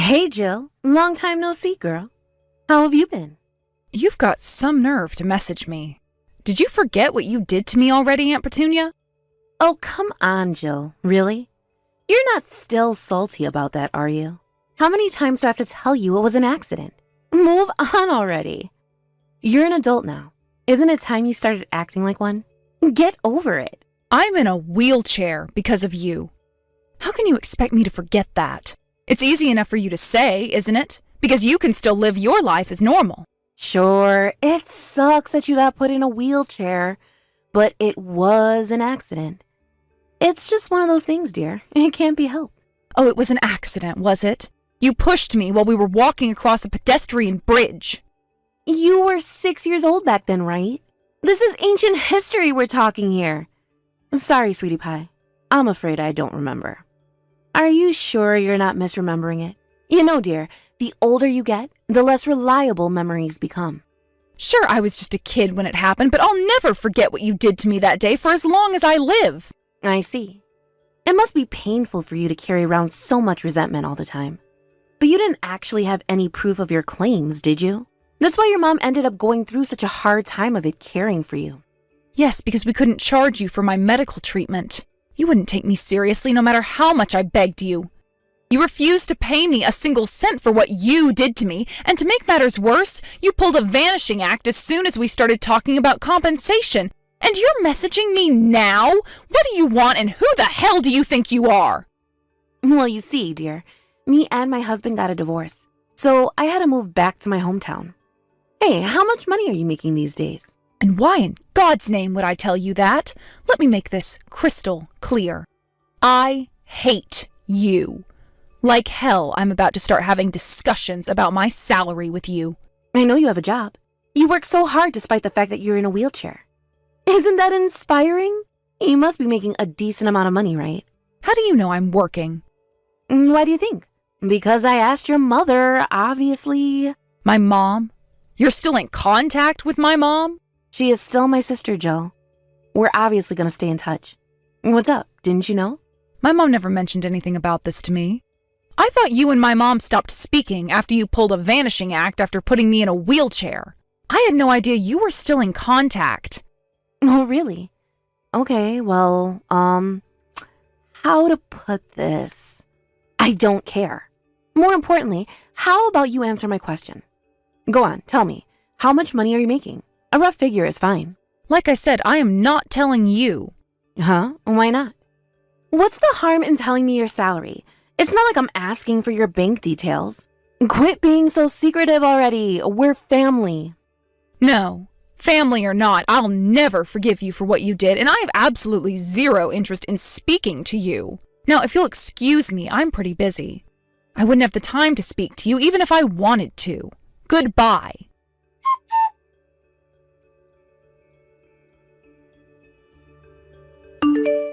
Hey, Jill. Long time no see, girl. How have you been? You've got some nerve to message me. Did you forget what you did to me already, Aunt Petunia? Oh, come on, Jill. Really? You're not still salty about that, are you? How many times do I have to tell you it was an accident? Move on already. You're an adult now. Isn't it time you started acting like one? Get over it. I'm in a wheelchair because of you. How can you expect me to forget that? It's easy enough for you to say, isn't it? Because you can still live your life as normal. Sure, it sucks that you got put in a wheelchair, but it was an accident. It's just one of those things, dear. It can't be helped. Oh, it was an accident, was it? You pushed me while we were walking across a pedestrian bridge. You were 6 years old back then, right? This is ancient history we're talking here. Sorry, sweetie pie. I'm afraid I don't remember. Are you sure you're not misremembering it? You know, dear, the older you get, the less reliable memories become. Sure, I was just a kid when it happened, but I'll never forget what you did to me that day for as long as I live. I see. It must be painful for you to carry around so much resentment all the time. But you didn't actually have any proof of your claims, did you? That's why your mom ended up going through such a hard time of it caring for you. Yes, because we couldn't charge you for my medical treatment. You wouldn't take me seriously no matter how much I begged you. You refused to pay me a single cent for what you did to me, and to make matters worse, you pulled a vanishing act as soon as we started talking about compensation. And you're messaging me now? What do you want, and who the hell do you think you are? Well, you see, dear, me and my husband got a divorce, so I had to move back to my hometown. Hey, how much money are you making these days? And why in God's name would I tell you that? Let me make this crystal clear. I hate you. Like hell, I'm about to start having discussions about my salary with you. I know you have a job. You work so hard despite the fact that you're in a wheelchair. Isn't that inspiring? You must be making a decent amount of money, right? How do you know I'm working? Why do you think? Because I asked your mother, obviously. My mom? You're still in contact with my mom? She is still my sister, Jill. We're obviously going to stay in touch. What's up? Didn't you know? My mom never mentioned anything about this to me. I thought you and my mom stopped speaking after you pulled a vanishing act after putting me in a wheelchair. I had no idea you were still in contact. Oh, really? Okay, well, how to put this? I don't care. More importantly, how about you answer my question? Go on, tell me. How much money are you making? A rough figure is fine. Like I said, I am not telling you. Huh? Why not? What's the harm in telling me your salary? It's not like I'm asking for your bank details. Quit being so secretive already. We're family. No. Family or not, I'll never forgive you for what you did, and I have absolutely zero interest in speaking to you. Now, if you'll excuse me, I'm pretty busy. I wouldn't have the time to speak to you even if I wanted to. Goodbye.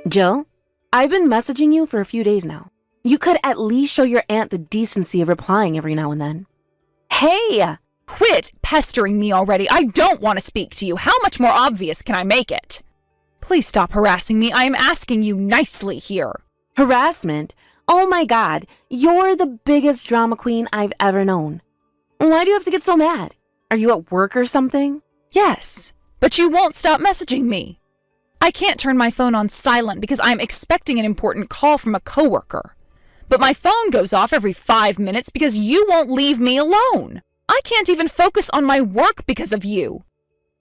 Jill, I've been messaging you for a few days now. You could at least show your aunt the decency of replying every now and then. Hey! Quit pestering me already. I don't want to speak to you. How much more obvious can I make it? Please stop harassing me. I am asking you nicely here. Harassment? Oh my God, you're the biggest drama queen I've ever known. Why do you have to get so mad? Are you at work or something? Yes, but you won't stop messaging me. I can't turn my phone on silent because I'm expecting an important call from a coworker. But my phone goes off every 5 minutes because you won't leave me alone. I can't even focus on my work because of you.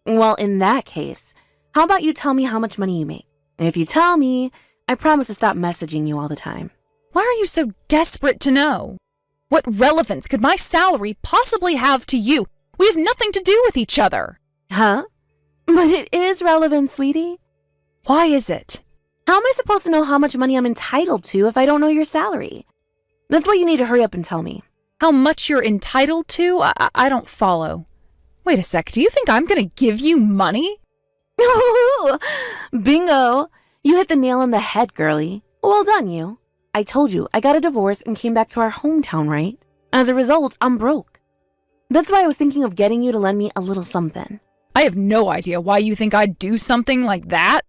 Well, in that case, how about you tell me how much money you make? If you tell me, I promise to stop messaging you all the time. Why are you so desperate to know? What relevance could my salary possibly have to you? We have nothing to do with each other. Huh? But it is relevant, sweetie. Why is it? How am I supposed to know how much money I'm entitled to if I don't know your salary? That's why you need to hurry up and tell me. How much you're entitled to? I don't follow. Wait a sec, do you think I'm gonna give you money? Bingo! You hit the nail on the head, girlie. Well done, you. I told you, I got a divorce and came back to our hometown, right? As a result, I'm broke. That's why I was thinking of getting you to lend me a little something. I have no idea why you think I'd do something like that.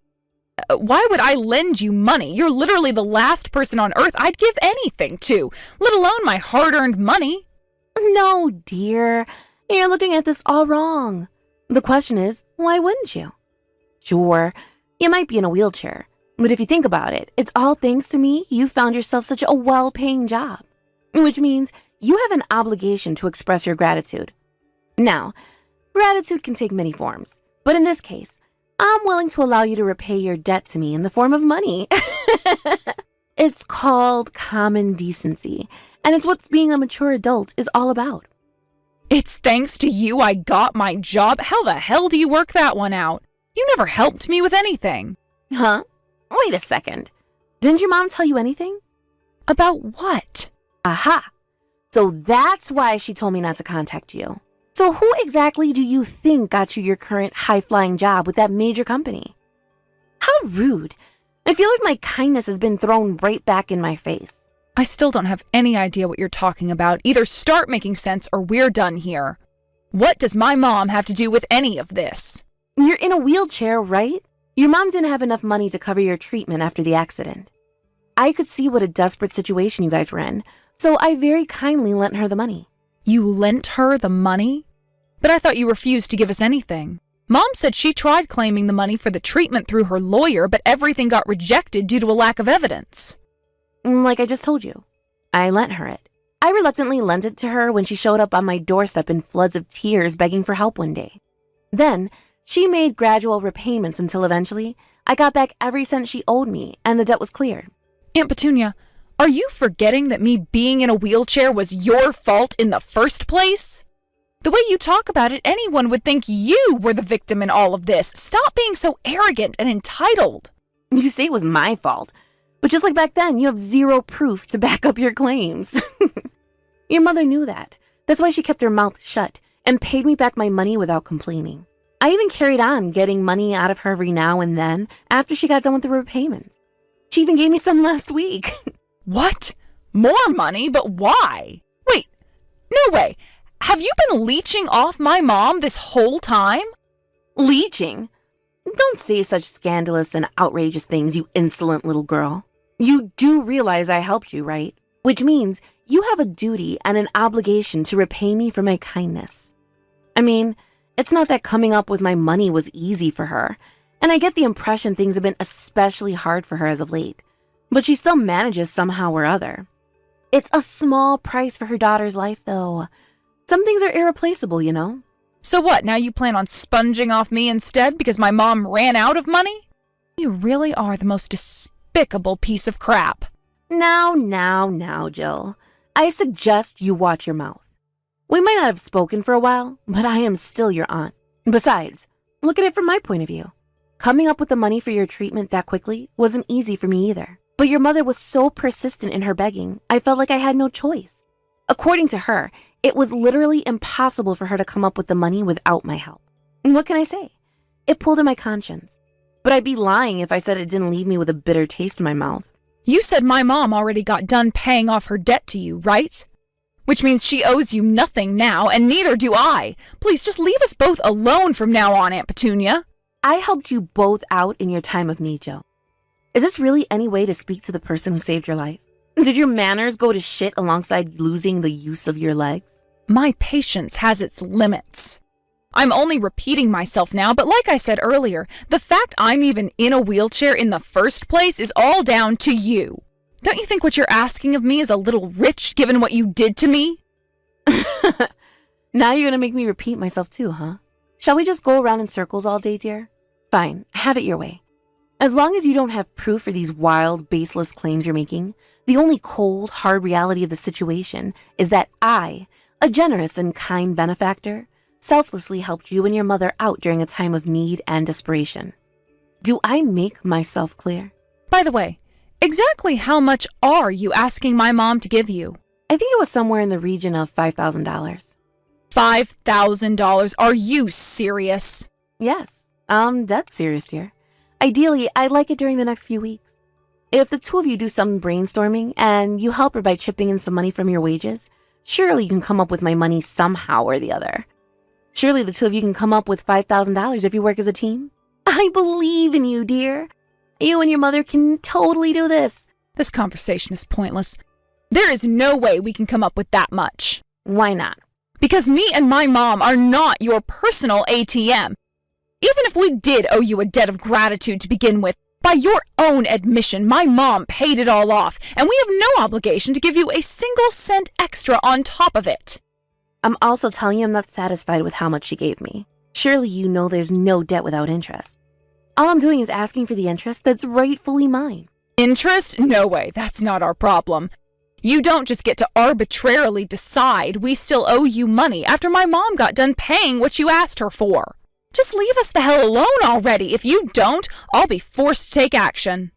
Why would I lend you money? You're literally the last person on earth I'd give anything to, let alone my hard-earned money. No, dear. You're looking at this all wrong. The question is, why wouldn't you? Sure, you might be in a wheelchair, but if you think about it, it's all thanks to me you found yourself such a well-paying job, which means you have an obligation to express your gratitude. Now, gratitude can take many forms, but in this case, I'm willing to allow you to repay your debt to me in the form of money. It's called common decency, and it's what being a mature adult is all about. It's thanks to you I got my job. How the hell do you work that one out? You never helped me with anything. Huh? Wait a second. Didn't your mom tell you anything? About what? Aha! So that's why she told me not to contact you. So who exactly do you think got you your current high-flying job with that major company? How rude. I feel like my kindness has been thrown right back in my face. I still don't have any idea what you're talking about. Either start making sense or we're done here. What does my mom have to do with any of this? You're in a wheelchair, right? Your mom didn't have enough money to cover your treatment after the accident. I could see what a desperate situation you guys were in, so I very kindly lent her the money. You lent her the money? But I thought you refused to give us anything. Mom said she tried claiming the money for the treatment through her lawyer, but everything got rejected due to a lack of evidence. Like I just told you, I lent her it. I reluctantly lent it to her when she showed up on my doorstep in floods of tears begging for help one day. Then, she made gradual repayments until eventually, I got back every cent she owed me and the debt was cleared. Aunt Petunia, are you forgetting that me being in a wheelchair was your fault in the first place? The way you talk about it, anyone would think you were the victim in all of this. Stop being so arrogant and entitled. You say it was my fault, but just like back then, you have zero proof to back up your claims. Your mother knew that. That's why she kept her mouth shut and paid me back my money without complaining. I even carried on getting money out of her every now and then after she got done with the repayments. She even gave me some last week. What? More money? But why? Wait, no way. Have you been leeching off my mom this whole time? Leeching? Don't say such scandalous and outrageous things, you insolent little girl. You do realize I helped you, right? Which means you have a duty and an obligation to repay me for my kindness. I mean, it's not that coming up with my money was easy for her, and I get the impression things have been especially hard for her as of late, but she still manages somehow or other. It's a small price for her daughter's life, though. Some things are irreplaceable, you know? So what, now you plan on sponging off me instead because my mom ran out of money? You really are the most despicable piece of crap. Now, Jill. I suggest you watch your mouth. We might not have spoken for a while, but I am still your aunt. Besides, look at it from my point of view. Coming up with the money for your treatment that quickly wasn't easy for me either. But your mother was so persistent in her begging, I felt like I had no choice. According to her, it was literally impossible for her to come up with the money without my help. And what can I say? It pulled at my conscience. But I'd be lying if I said it didn't leave me with a bitter taste in my mouth. You said my mom already got done paying off her debt to you, right? Which means she owes you nothing now, and neither do I. Please just leave us both alone from now on, Aunt Petunia. I helped you both out in your time of need, Jill. Is this really any way to speak to the person who saved your life? Did your manners go to shit alongside losing the use of your legs? My patience has its limits. I'm only repeating myself now, but like I said earlier, the fact I'm even in a wheelchair in the first place is all down to you. Don't you think what you're asking of me is a little rich given what you did to me? Now you're gonna make me repeat myself too, huh? Shall we just go around in circles all day, dear? Fine, have it your way. As long as you don't have proof for these wild, baseless claims you're making, the only cold, hard reality of the situation is that I, a generous and kind benefactor, selflessly helped you and your mother out during a time of need and desperation. Do I make myself clear? By the way, exactly how much are you asking my mom to give you? I think it was somewhere in the region of $5,000. $5,000? Are you serious? Yes, I'm dead serious, dear. Ideally, I'd like it during the next few weeks. If the two of you do some brainstorming and you help her by chipping in some money from your wages, surely you can come up with my money somehow or the other. Surely the two of you can come up with $5,000 if you work as a team. I believe in you, dear. You and your mother can totally do this. This conversation is pointless. There is no way we can come up with that much. Why not? Because me and my mom are not your personal ATM. Even if we did owe you a debt of gratitude to begin with, by your own admission, my mom paid it all off, and we have no obligation to give you a single cent extra on top of it. I'm also telling you I'm not satisfied with how much she gave me. Surely you know there's no debt without interest. All I'm doing is asking for the interest that's rightfully mine. Interest? No way, that's not our problem. You don't just get to arbitrarily decide we still owe you money after my mom got done paying what you asked her for. Just leave us the hell alone already. If you don't, I'll be forced to take action.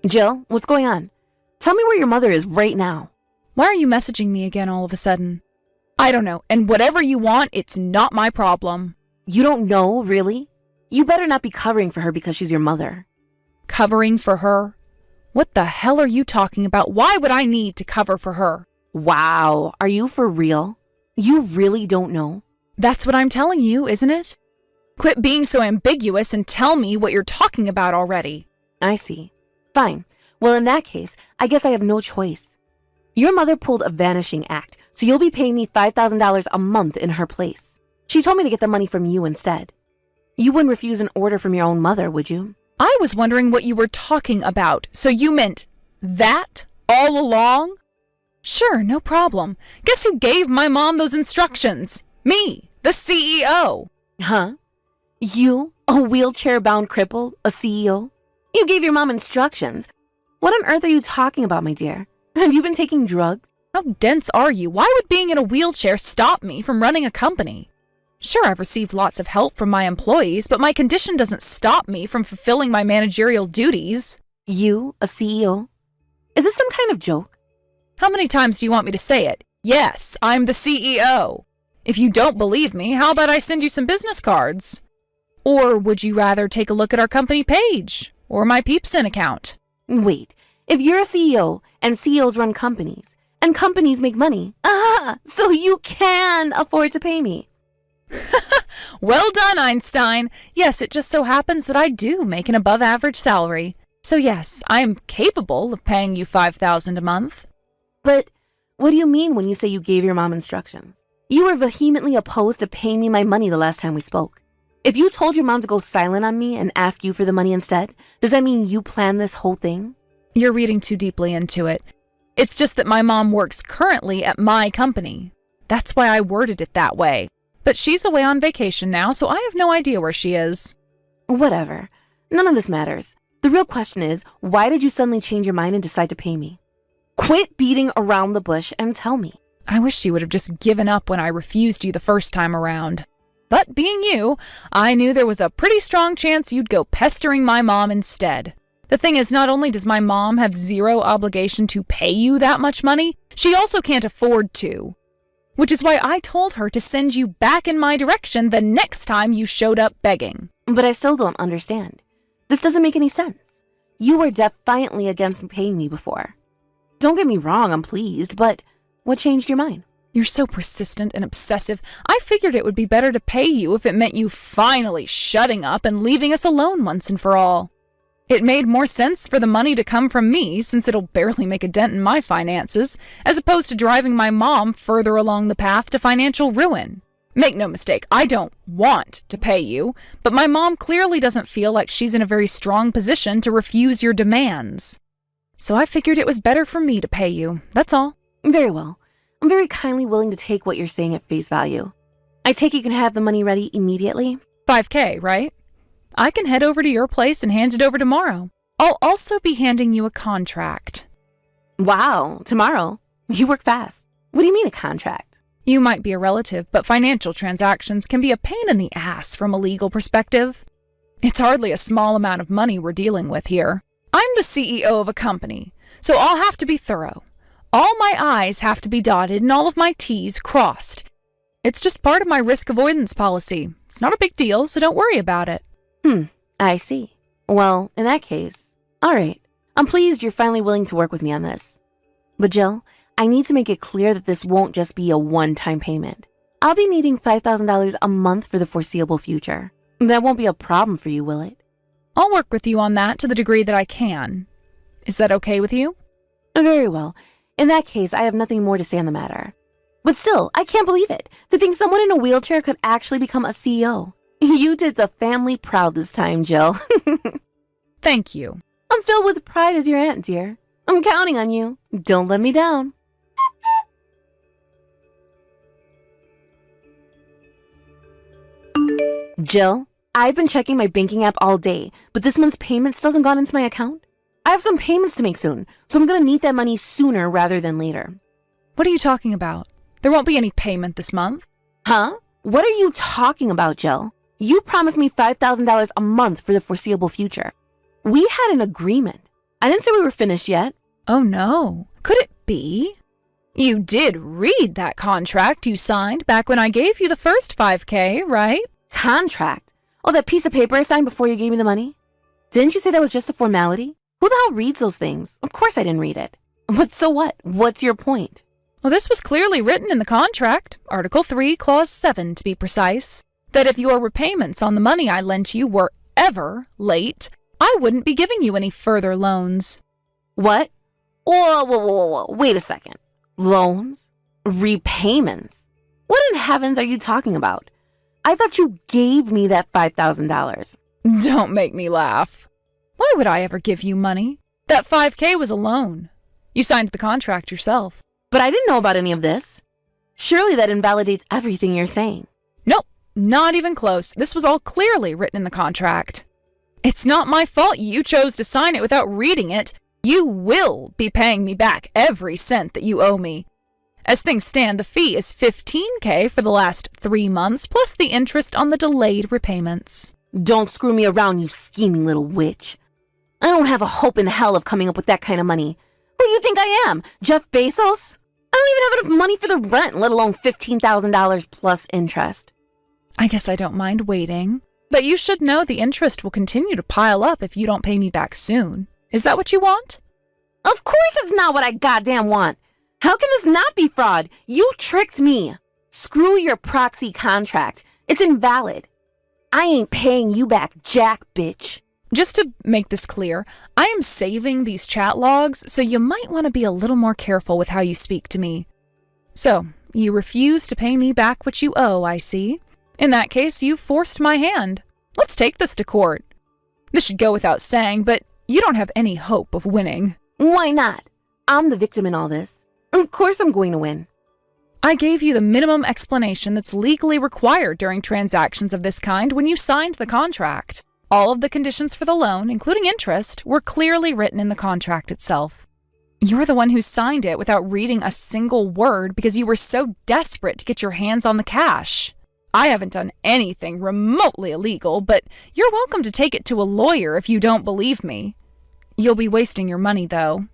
Jill, what's going on? Tell me where your mother is right now. Why are you messaging me again all of a sudden? I don't know, and whatever you want, it's not my problem. You don't know, really? You better not be covering for her because she's your mother. Covering for her? What the hell are you talking about? Why would I need to cover for her? Wow, are you for real? You really don't know? That's what I'm telling you, isn't it? Quit being so ambiguous and tell me what you're talking about already. I see. Fine. Well, in that case, I guess I have no choice. Your mother pulled a vanishing act, so you'll be paying me $5,000 a month in her place. She told me to get the money from you instead. You wouldn't refuse an order from your own mother, would you? I was wondering what you were talking about. So you meant that all along? Sure, no problem. Guess who gave my mom those instructions? Me, the CEO. Huh? You, a wheelchair-bound cripple, a CEO? You gave your mom instructions. What on earth are you talking about, my dear? Have you been taking drugs? How dense are you? Why would being in a wheelchair stop me from running a company? Sure, I've received lots of help from my employees, but my condition doesn't stop me from fulfilling my managerial duties. You, a CEO? Is this some kind of joke? How many times do you want me to say it? Yes, I'm the CEO. If you don't believe me, how about I send you some business cards? Or would you rather take a look at our company page or my Peepsin account? Wait, if you're a CEO and CEOs run companies and companies make money, so you can afford to pay me. Well done, Einstein. Yes, it just so happens that I do make an above-average salary. So yes, I am capable of paying you $5,000 a month. But what do you mean when you say you gave your mom instructions? You were vehemently opposed to paying me my money the last time we spoke. If you told your mom to go silent on me and ask you for the money instead, does that mean you planned this whole thing? You're reading too deeply into it. It's just that my mom works currently at my company. That's why I worded it that way. But she's away on vacation now, so I have no idea where she is. Whatever. None of this matters. The real question is, why did you suddenly change your mind and decide to pay me? Quit beating around the bush and tell me. I wish you would have just given up when I refused you the first time around. But being you, I knew there was a pretty strong chance you'd go pestering my mom instead. The thing is, not only does my mom have zero obligation to pay you that much money, she also can't afford to. Which is why I told her to send you back in my direction the next time you showed up begging. But I still don't understand. This doesn't make any sense. You were defiantly against paying me before. Don't get me wrong, I'm pleased, but what changed your mind? You're so persistent and obsessive. I figured it would be better to pay you if it meant you finally shutting up and leaving us alone once and for all. It made more sense for the money to come from me, since it'll barely make a dent in my finances, as opposed to driving my mom further along the path to financial ruin. Make no mistake, I don't want to pay you, but my mom clearly doesn't feel like she's in a very strong position to refuse your demands. So I figured it was better for me to pay you, that's all. Very well. I'm very kindly willing to take what you're saying at face value. I take it you can have the money ready immediately? $5,000, right? I can head over to your place and hand it over tomorrow. I'll also be handing you a contract. Wow, tomorrow? You work fast. What do you mean a contract? You might be a relative, but financial transactions can be a pain in the ass from a legal perspective. It's hardly a small amount of money we're dealing with here. I'm the CEO of a company, so I'll have to be thorough. All my I's have to be dotted and all of my T's crossed. It's just part of my risk avoidance policy. It's not a big deal, so don't worry about it. I see. Well, in that case, all right. I'm pleased you're finally willing to work with me on this. But Jill, I need to make it clear that this won't just be a one-time payment. I'll be needing $5,000 a month for the foreseeable future. That won't be a problem for you, will it? I'll work with you on that to the degree that I can. Is that okay with you? Very well. In that case, I have nothing more to say on the matter. But still, I can't believe it. To think someone in a wheelchair could actually become a CEO. You did the family proud this time, Jill. Thank you. I'm filled with pride as your aunt, dear. I'm counting on you. Don't let me down. Jill, I've been checking my banking app all day, but this month's payment still hasn't gone into my account. I have some payments to make soon, so I'm gonna need that money sooner rather than later. What are you talking about? There won't be any payment this month. Huh? What are you talking about, Jill? You promised me $5,000 a month for the foreseeable future. We had an agreement. I didn't say we were finished yet. Oh no. Could it be? You did read that contract you signed back when I gave you the first $5,000, right? Contract? Oh, that piece of paper I signed before you gave me the money? Didn't you say that was just a formality? Who the hell reads those things? Of course I didn't read it. But so what? What's your point? Well, this was clearly written in the contract, Article 3, Clause 7 to be precise, that if your repayments on the money I lent you were ever late, I wouldn't be giving you any further loans. What? Whoa. Wait a second. Loans? Repayments? What in heavens are you talking about? I thought you gave me that $5,000. Don't make me laugh. Why would I ever give you money? That $5,000 was a loan. You signed the contract yourself. But I didn't know about any of this. Surely that invalidates everything you're saying. Nope, not even close. This was all clearly written in the contract. It's not my fault you chose to sign it without reading it. You will be paying me back every cent that you owe me. As things stand, the fee is $15,000 for the last 3 months, plus the interest on the delayed repayments. Don't screw me around, you scheming little witch. I don't have a hope in hell of coming up with that kind of money. Who do you think I am, Jeff Bezos? I don't even have enough money for the rent, let alone $15,000 plus interest. I guess I don't mind waiting. But you should know the interest will continue to pile up if you don't pay me back soon. Is that what you want? Of course it's not what I goddamn want. How can this not be fraud? You tricked me. Screw your proxy contract. It's invalid. I ain't paying you back, jack bitch. Just to make this clear, I am saving these chat logs, so you might want to be a little more careful with how you speak to me. So, you refuse to pay me back what you owe, I see. In that case, you forced my hand. Let's take this to court. This should go without saying, but you don't have any hope of winning. Why not? I'm the victim in all this. Of course I'm going to win. I gave you the minimum explanation that's legally required during transactions of this kind when you signed the contract. All of the conditions for the loan, including interest, were clearly written in the contract itself. You're the one who signed it without reading a single word because you were so desperate to get your hands on the cash. I haven't done anything remotely illegal, but you're welcome to take it to a lawyer if you don't believe me. You'll be wasting your money, though.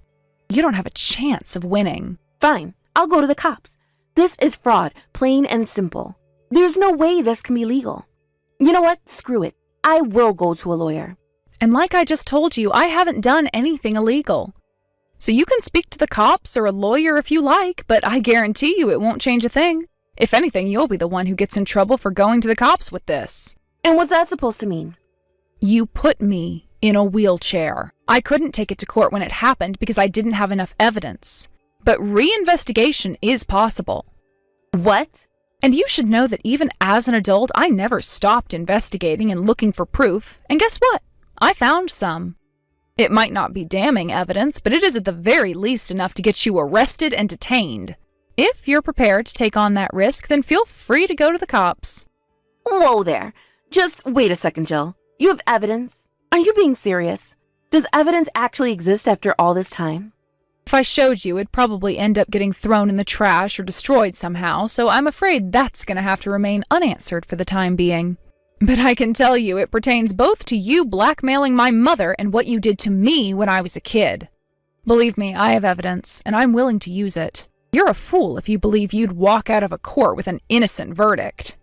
You don't have a chance of winning. Fine, I'll go to the cops. This is fraud, plain and simple. There's no way this can be legal. You know what? Screw it. I will go to a lawyer. And like I just told you, I haven't done anything illegal. So you can speak to the cops or a lawyer if you like, but I guarantee you it won't change a thing. If anything, you'll be the one who gets in trouble for going to the cops with this. And what's that supposed to mean? You put me in a wheelchair. I couldn't take it to court when it happened because I didn't have enough evidence. But reinvestigation is possible. What? And you should know that even as an adult, I never stopped investigating and looking for proof. And guess what? I found some. It might not be damning evidence, but it is at the very least enough to get you arrested and detained. If you're prepared to take on that risk, then feel free to go to the cops. Whoa there. Just wait a second, Jill. You have evidence? Are you being serious? Does evidence actually exist after all this time? If I showed you, it'd probably end up getting thrown in the trash or destroyed somehow, so I'm afraid that's going to have to remain unanswered for the time being. But I can tell you it pertains both to you blackmailing my mother and what you did to me when I was a kid. Believe me, I have evidence, and I'm willing to use it. You're a fool if you believe you'd walk out of a court with an innocent verdict.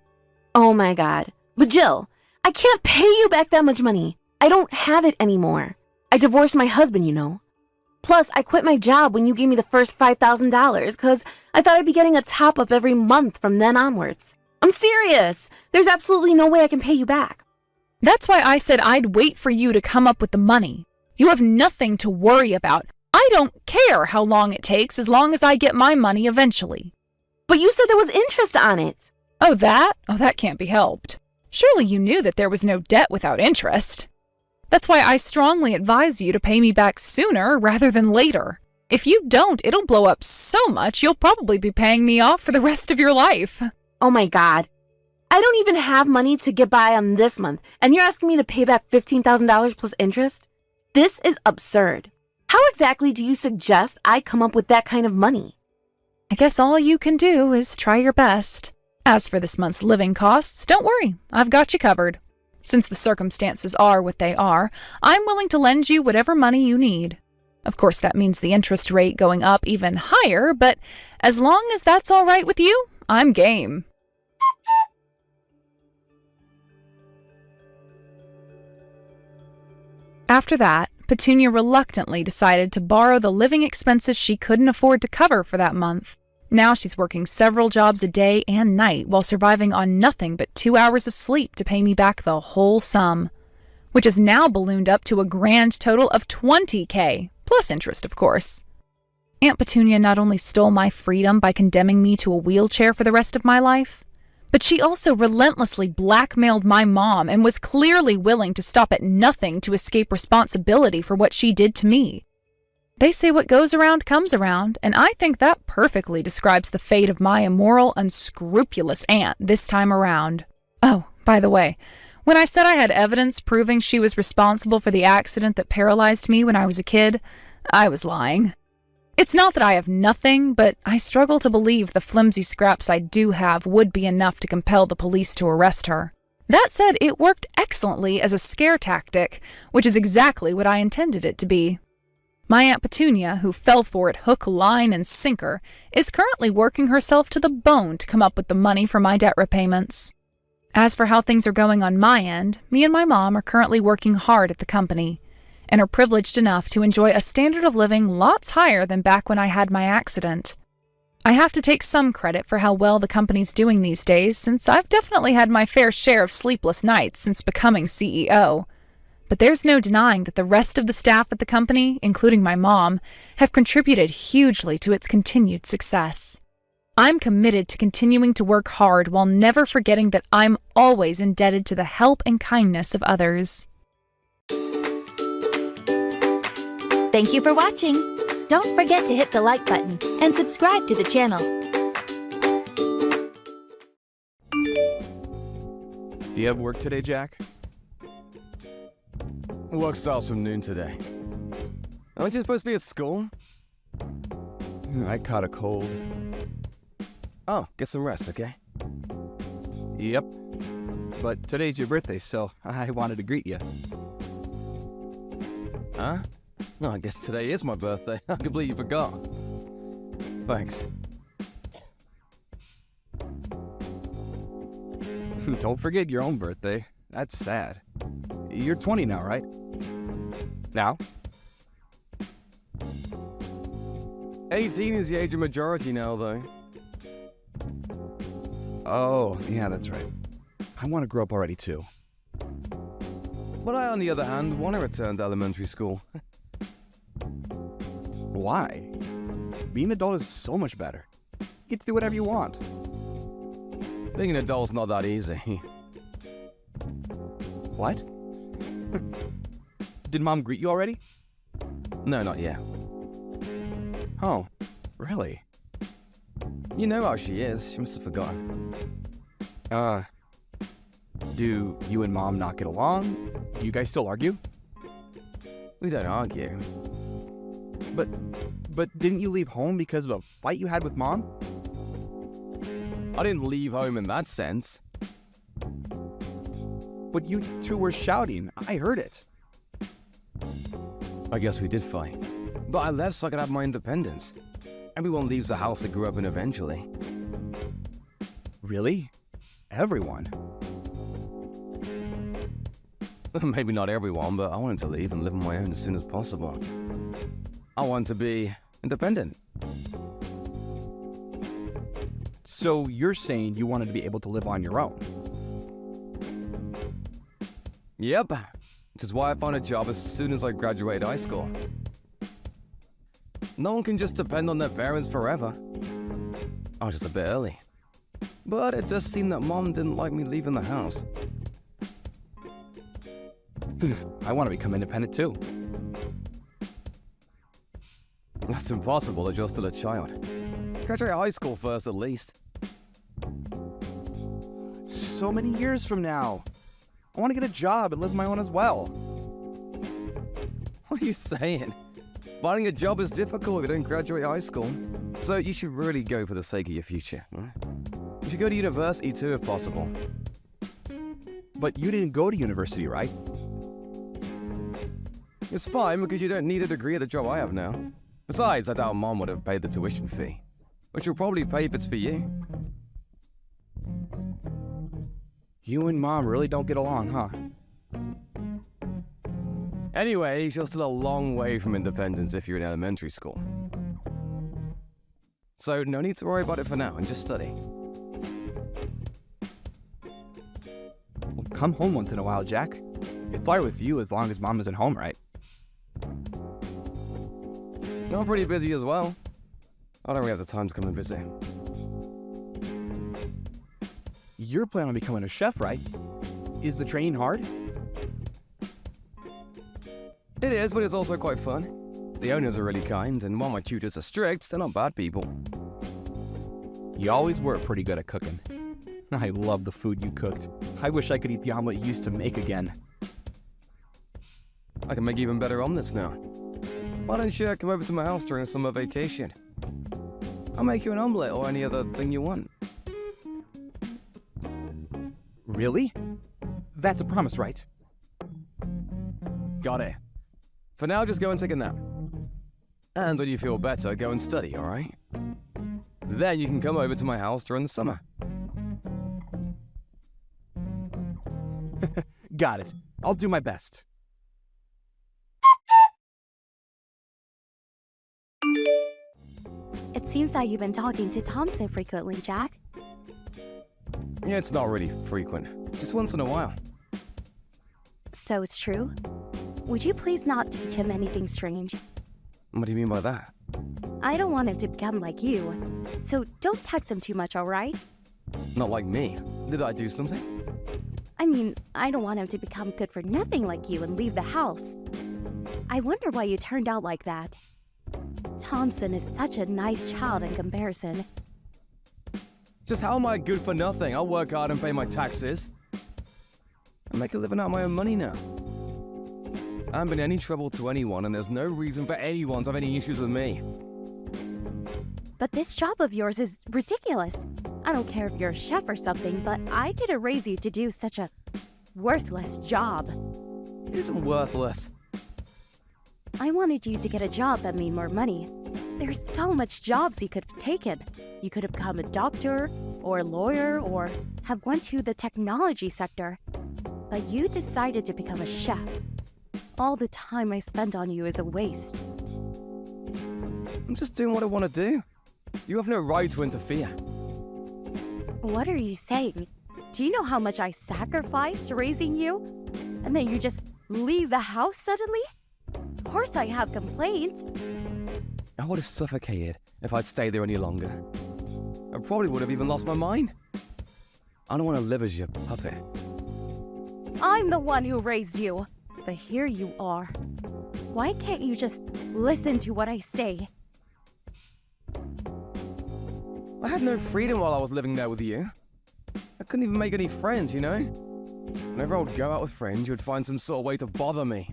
Oh my God. But Jill, I can't pay you back that much money. I don't have it anymore. I divorced my husband, you know. Plus, I quit my job when you gave me the first $5,000 because I thought I'd be getting a top-up every month from then onwards. I'm serious. There's absolutely no way I can pay you back. That's why I said I'd wait for you to come up with the money. You have nothing to worry about. I don't care how long it takes as long as I get my money eventually. But you said there was interest on it. Oh, that? Oh, that can't be helped. Surely you knew that there was no debt without interest. That's why I strongly advise you to pay me back sooner rather than later. If you don't, it'll blow up so much you'll probably be paying me off for the rest of your life. Oh my God. I don't even have money to get by on this month, and you're asking me to pay back $15,000 plus interest? This is absurd. How exactly do you suggest I come up with that kind of money? I guess all you can do is try your best. As for this month's living costs, don't worry, I've got you covered. Since the circumstances are what they are, I'm willing to lend you whatever money you need. Of course, that means the interest rate going up even higher, but as long as that's all right with you, I'm game. After that, Petunia reluctantly decided to borrow the living expenses she couldn't afford to cover for that month. Now she's working several jobs a day and night while surviving on nothing but 2 hours of sleep to pay me back the whole sum, which has now ballooned up to a grand total of $20,000, plus interest, of course. Aunt Petunia not only stole my freedom by condemning me to a wheelchair for the rest of my life, but she also relentlessly blackmailed my mom and was clearly willing to stop at nothing to escape responsibility for what she did to me. They say what goes around comes around, and I think that perfectly describes the fate of my immoral, unscrupulous aunt this time around. Oh, by the way, when I said I had evidence proving she was responsible for the accident that paralyzed me when I was a kid, I was lying. It's not that I have nothing, but I struggle to believe the flimsy scraps I do have would be enough to compel the police to arrest her. That said, it worked excellently as a scare tactic, which is exactly what I intended it to be. My Aunt Petunia, who fell for it hook, line, and sinker, is currently working herself to the bone to come up with the money for my debt repayments. As for how things are going on my end, me and my mom are currently working hard at the company, and are privileged enough to enjoy a standard of living lots higher than back when I had my accident. I have to take some credit for how well the company's doing these days, since I've definitely had my fair share of sleepless nights since becoming CEO. But there's no denying that the rest of the staff at the company, including my mom, have contributed hugely to its continued success. I'm committed to continuing to work hard while never forgetting that I'm always indebted to the help and kindness of others. Thank you for watching. Don't forget to hit the like button and subscribe to the channel. Do you have work today, Jack? Work starts from noon today. Aren't you supposed to be at school? I caught a cold. Oh, get some rest, okay? Yep. But today's your birthday, so I wanted to greet you. Huh? No, I guess today is my birthday. I completely forgot. Thanks. Don't forget your own birthday. That's sad. You're 20 now, right? Now? 18 is the age of majority now, though. Oh, yeah, that's right. I want to grow up already, too. But I, on the other hand, want to return to elementary school. Why? Being an adult is so much better. You get to do whatever you want. Being an adult's not that easy. What? Did Mom greet you already? No, not yet. Oh, really? You know how she is. She must have forgotten. Do you and Mom not get along? Do you guys still argue? We don't argue. But didn't you leave home because of a fight you had with Mom? I didn't leave home in that sense. But you two were shouting. I heard it. I guess we did fight. But I left so I could have my independence. Everyone leaves the house they grew up in eventually. Really? Everyone? Maybe not everyone, but I wanted to leave and live on my own as soon as possible. I want to be independent. So you're saying you wanted to be able to live on your own? Yep, which is why I found a job as soon as I graduated high school. No one can just depend on their parents forever. I was just a bit early. But it does seem that Mom didn't like me leaving the house. I want to become independent too. That's impossible as you're still a child. Graduate high school first, at least. So many years from now. I want to get a job and live my own as well. What are you saying? Finding a job is difficult if you don't graduate high school. So you should really go for the sake of your future. Right? You should go to university too, if possible. But you didn't go to university, right? It's fine because you don't need a degree at the job I have now. Besides, I doubt Mom would have paid the tuition fee, which she'll probably pay if it's for you. You and Mom really don't get along, huh? Anyway, you're still a long way from independence if you're in elementary school. So no need to worry about it for now and just study. Well, come home once in a while, Jack. I'd fly with you as long as Mom isn't home, right? I'm pretty busy as well. I don't really have the time to come and visit. You're planning on becoming a chef, right? Is the training hard? It is, but it's also quite fun. The owners are really kind, and while my tutors are strict, they're not bad people. You always were pretty good at cooking. I love the food you cooked. I wish I could eat the omelet you used to make again. I can make even better omelets now. Why don't you come over to my house during a summer vacation? I'll make you an omelet or any other thing you want. Really? That's a promise, right? Got it. For now, just go and take a nap. And when you feel better, go and study, alright? Then you can come over to my house during the summer. Got it. I'll do my best. It seems that you've been talking to Thompson frequently, Jack. Yeah, it's not really frequent. Just once in a while. So it's true? Would you please not teach him anything strange? What do you mean by that? I don't want him to become like you. So don't text him too much, alright? Not like me. Did I do something? I mean, I don't want him to become good for nothing like you and leave the house. I wonder why you turned out like that. Thompson is such a nice child in comparison. Just how am I good for nothing? I'll work hard and pay my taxes. I make a living out of my own money now. I haven't been any trouble to anyone, and there's no reason for anyone to have any issues with me. But this job of yours is ridiculous. I don't care if you're a chef or something, but I didn't raise you to do such a worthless job. It isn't worthless. I wanted you to get a job that made more money. There's so much jobs you could have taken. You could have become a doctor, or a lawyer, or have gone to the technology sector. But you decided to become a chef. All the time I spent on you is a waste. I'm just doing what I want to do. You have no right to interfere. What are you saying? Do you know how much I sacrificed raising you? And then you just leave the house suddenly? Of course I have complaints. I would have suffocated if I'd stayed there any longer. I probably would have even lost my mind. I don't want to live as your puppet. I'm the one who raised you. But here you are. Why can't you just listen to what I say? I had no freedom while I was living there with you. I couldn't even make any friends, you know? Whenever I would go out with friends, you would find some sort of way to bother me.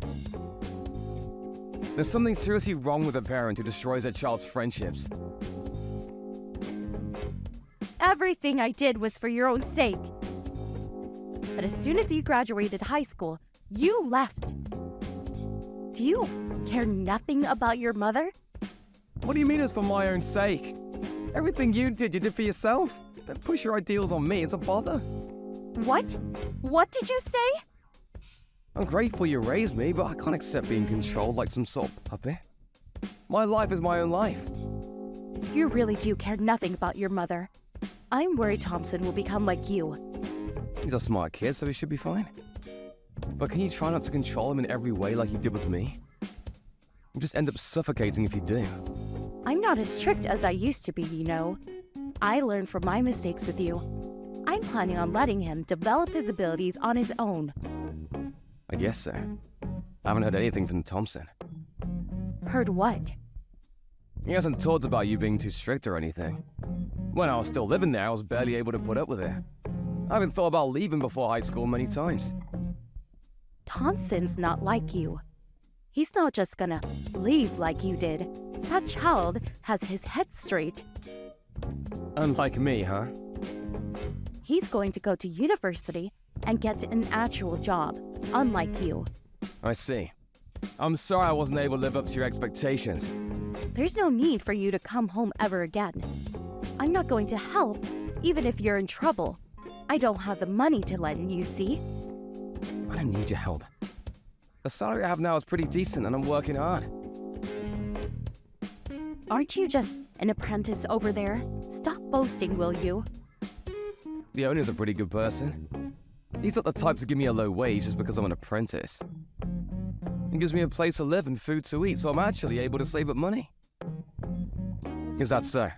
There's something seriously wrong with a parent who destroys their child's friendships. Everything I did was for your own sake. But as soon as you graduated high school, you left. Do you care nothing about your mother? What do you mean it's for my own sake? Everything you did for yourself. Don't push your ideals on me, it's a bother. What? What did you say? I'm grateful you raised me, but I can't accept being controlled like some sort of puppet. My life is my own life. You really do care nothing about your mother. I'm worried Thompson will become like you. He's a smart kid, so he should be fine. But can you try not to control him in every way like you did with me? You'll just end up suffocating if you do. I'm not as strict as I used to be, you know. I learned from my mistakes with you. I'm planning on letting him develop his abilities on his own. I guess so. I haven't heard anything from Thompson. Heard what? He hasn't talked about you being too strict or anything. When I was still living there, I was barely able to put up with it. I haven't thought about leaving before high school many times. Thompson's not like you. He's not just gonna leave like you did. That child has his head straight. Unlike me, huh? He's going to go to university and get an actual job, unlike you. I see. I'm sorry I wasn't able to live up to your expectations. There's no need for you to come home ever again. I'm not going to help, even if you're in trouble. I don't have the money to lend, you see? I don't need your help. The salary I have now is pretty decent and I'm working hard. Aren't you just an apprentice over there? Stop boasting, will you? The owner's a pretty good person. He's not the type to give me a low wage just because I'm an apprentice. He gives me a place to live and food to eat, so I'm actually able to save up money. Is that so?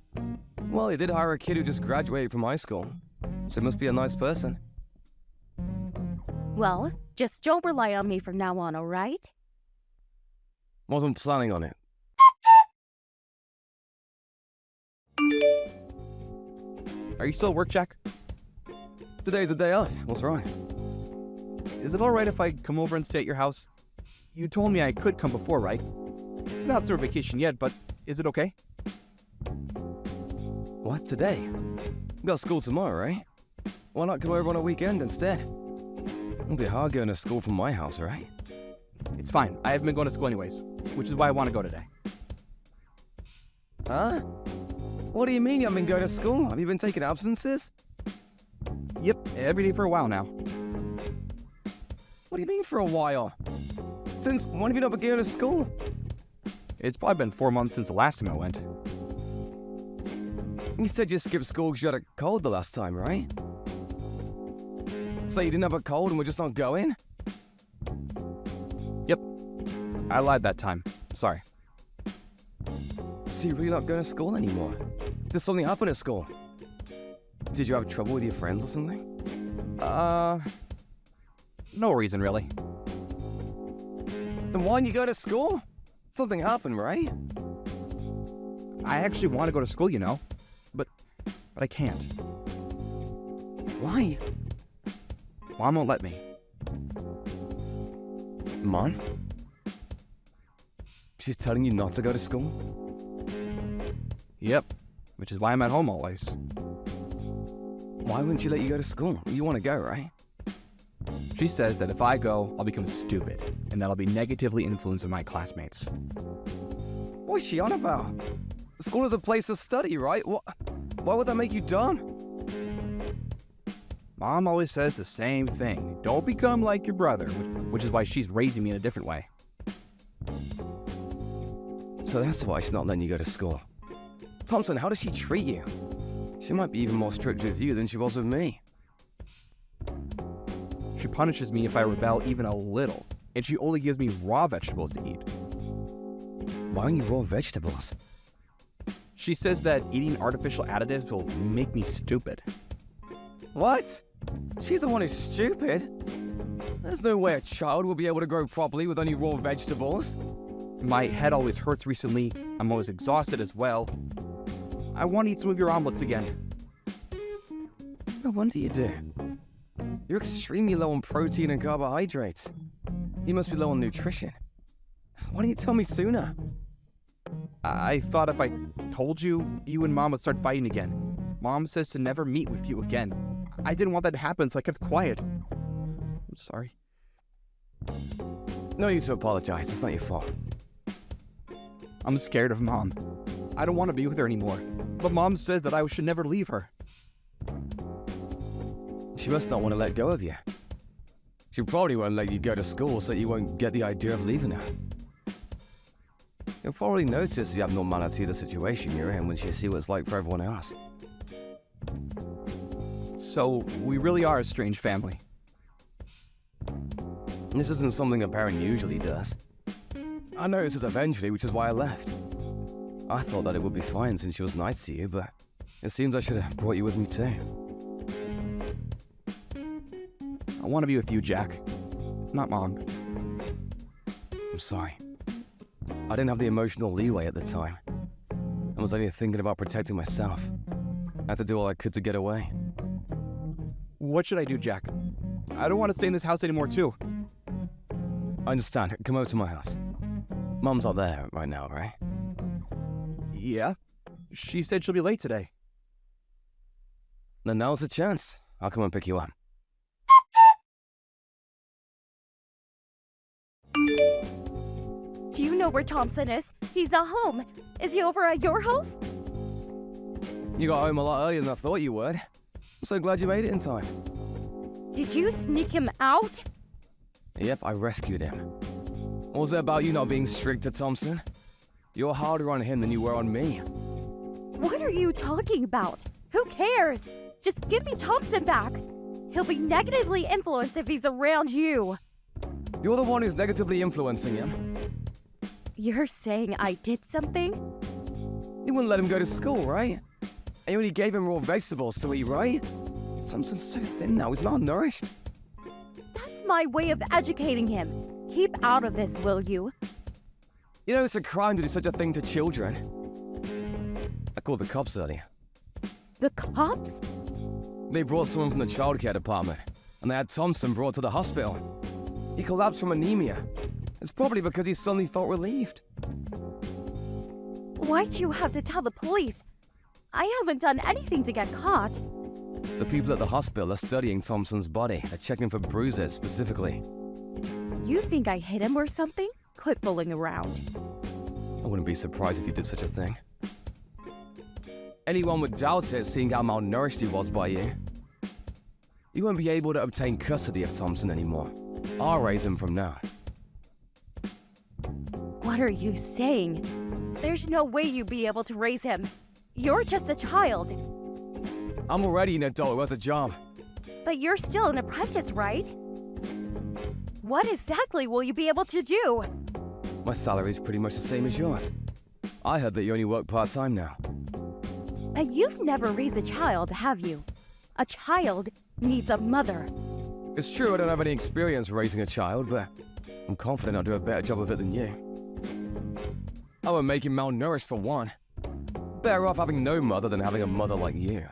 Well, he did hire a kid who just graduated from high school, so he must be a nice person. Well, just don't rely on me from now on, all right? Wasn't planning on it. Are you still at work, Jack? Today's a day off. What's wrong? Is it alright if I come over and stay at your house? You told me I could come before, right? It's not summer vacation yet, but is it okay? What, today? We got school tomorrow, right? Why not go over on a weekend instead? It'll be hard going to school from my house, right? It's fine. I haven't been going to school anyways, which is why I want to go today. Huh? What do you mean you haven't been going to school? Have you been taking absences? Yep, every day for a while now. What do you mean for a while? Since when have you not been going to school? It's probably been 4 months since the last time I went. You said you skipped school because you had a cold the last time, right? So you didn't have a cold and we're just not going? Yep, I lied that time. Sorry. So you're really not going to school anymore? Did something happen at school? Did you have trouble with your friends or something? No reason really. Then why didn't you go to school? Something happened, right? I actually want to go to school, you know, but I can't. Why? Mom won't let me. Mom? She's telling you not to go to school? Yep, which is why I'm at home always. Why wouldn't she let you go to school? You want to go, right? She says that if I go, I'll become stupid, and that I'll be negatively influenced by my classmates. What's she on about? School is a place to study, right? Why would that make you dumb? Mom always says the same thing. Don't become like your brother, which is why she's raising me in a different way. So that's why she's not letting you go to school. Thompson, how does she treat you? She might be even more strict with you than she was with me. She punishes me if I rebel even a little, and she only gives me raw vegetables to eat. Why don't you raw vegetables? She says that eating artificial additives will make me stupid. What? She's the one who's stupid? There's no way a child will be able to grow properly with only raw vegetables. My head always hurts recently. I'm always exhausted as well. I want to eat some of your omelets again. No wonder you do. You're extremely low on protein and carbohydrates. You must be low on nutrition. Why didn't you tell me sooner? I thought if I told you, you and Mom would start fighting again. Mom says to never meet with you again. I didn't want that to happen, so I kept quiet. I'm sorry. No need to apologize. It's not your fault. I'm scared of Mom. I don't want to be with her anymore. But Mom says that I should never leave her. She must not want to let go of you. She probably won't let you go to school so you won't get the idea of leaving her. You'll probably notice the abnormality of the situation you're in when you see what it's like for everyone else. So, we really are a strange family. This isn't something a parent usually does. I noticed this eventually, which is why I left. I thought that it would be fine since she was nice to you, but it seems I should have brought you with me too. I want to be with you, Jack. Not Mom. I'm sorry. I didn't have the emotional leeway at the time. I was only thinking about protecting myself. I had to do all I could to get away. What should I do, Jack? I don't want to stay in this house anymore, too. I understand. Come over to my house. Mom's not there right now, right? Yeah. She said she'll be late today. Then now's the chance. I'll come and pick you up. Do you know where Thompson is? He's not home. Is he over at your house? You got home a lot earlier than I thought you would. I'm so glad you made it in time. Did you sneak him out? Yep, I rescued him. What was it about you not being strict to Thompson? You're harder on him than you were on me. What are you talking about? Who cares? Just give me Thompson back. He'll be negatively influenced if he's around you. You're the one who's negatively influencing him. You're saying I did something? You wouldn't let him go to school, right? And you only gave him raw vegetables to eat, right? Thompson's so thin now, he's malnourished. That's my way of educating him. Keep out of this, will you? You know it's a crime to do such a thing to children. I called the cops earlier. The cops? They brought someone from the childcare department, and they had Thompson brought to the hospital. He collapsed from anemia. It's probably because he suddenly felt relieved. Why'd you have to tell the police? I haven't done anything to get caught. The people at the hospital are studying Thompson's body. They're checking for bruises specifically. You think I hit him or something? Quit fooling around. I wouldn't be surprised if you did such a thing. Anyone would doubt it, seeing how malnourished he was by you. You won't be able to obtain custody of Thompson anymore. I'll raise him from now. What are you saying? There's no way you'd be able to raise him. You're just a child. I'm already an adult who has a job. But you're still an apprentice, right? What exactly will you be able to do? My salary's pretty much the same as yours. I heard that you only work part-time now. But you've never raised a child, have you? A child needs a mother. It's true I don't have any experience raising a child, but I'm confident I'll do a better job of it than you. I won't make him malnourished for one. Better off having no mother than having a mother like you.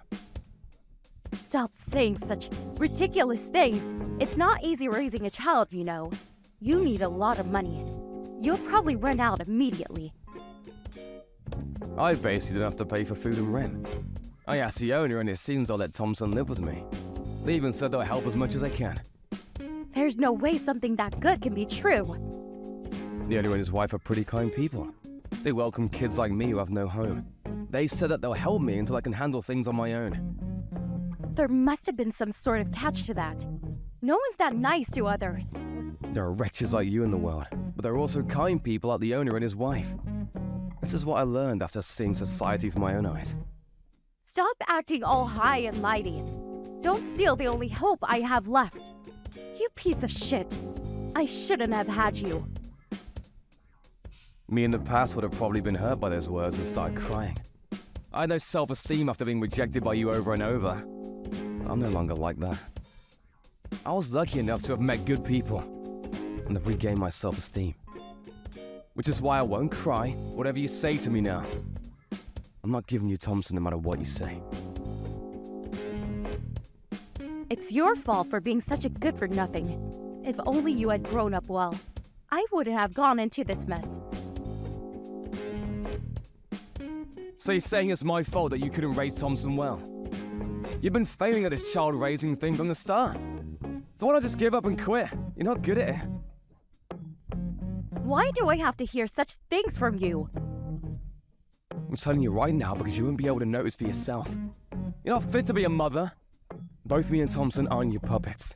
Stop saying such ridiculous things. It's not easy raising a child, you know. You need a lot of money. You'll probably run out immediately. I basically don't have to pay for food and rent. I asked the owner and it seems they'll let Thompson live with me. They even said they'll help as much as they can. There's no way something that good can be true. The owner and his wife are pretty kind people. They welcome kids like me who have no home. They said that they'll help me until I can handle things on my own. There must have been some sort of catch to that. No one's that nice to others. There are wretches like you in the world, but there are also kind people like the owner and his wife. This is what I learned after seeing society with my own eyes. Stop acting all high and mighty. Don't steal the only hope I have left. You piece of shit. I shouldn't have had you. Me in the past would have probably been hurt by those words and started crying. I had no self-esteem after being rejected by you over and over. I'm no longer like that. I was lucky enough to have met good people and have regained my self-esteem. Which is why I won't cry, whatever you say to me now. I'm not giving you Thompson no matter what you say. It's your fault for being such a good-for-nothing. If only you had grown up well, I wouldn't have gone into this mess. So you're saying it's my fault that you couldn't raise Thompson well? You've been failing at this child-raising thing from the start. So why not just give up and quit? You're not good at it. Why do I have to hear such things from you? I'm telling you right now because you won't be able to notice for yourself. You're not fit to be a mother. Both me and Thompson aren't your puppets.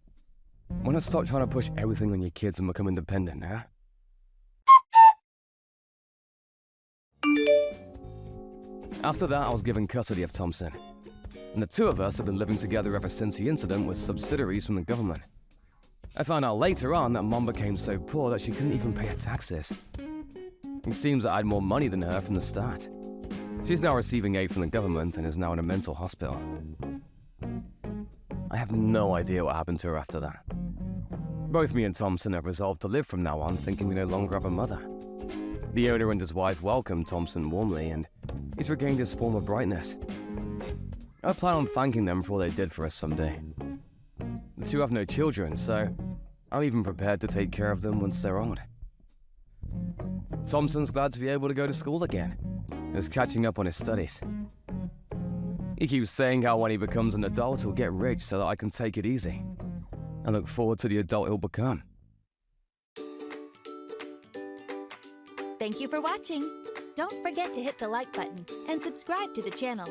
Why not stop trying to push everything on your kids and become independent, huh? After that, I was given custody of Thompson, and the two of us have been living together ever since the incident with subsidiaries from the government. I found out later on that Mom became so poor that she couldn't even pay her taxes. It seems that I had more money than her from the start. She's now receiving aid from the government and is now in a mental hospital. I have no idea what happened to her after that. Both me and Thompson have resolved to live from now on, thinking we no longer have a mother. The owner and his wife welcomed Thompson warmly, and he's regained his former brightness. I plan on thanking them for all they did for us someday. The two have no children, so I'm even prepared to take care of them once they're old. Thompson's glad to be able to go to school again, and is catching up on his studies. He keeps saying how when he becomes an adult he'll get rich so that I can take it easy. I look forward to the adult he'll become. Thank you for watching. Don't forget to hit the like button and subscribe to the channel.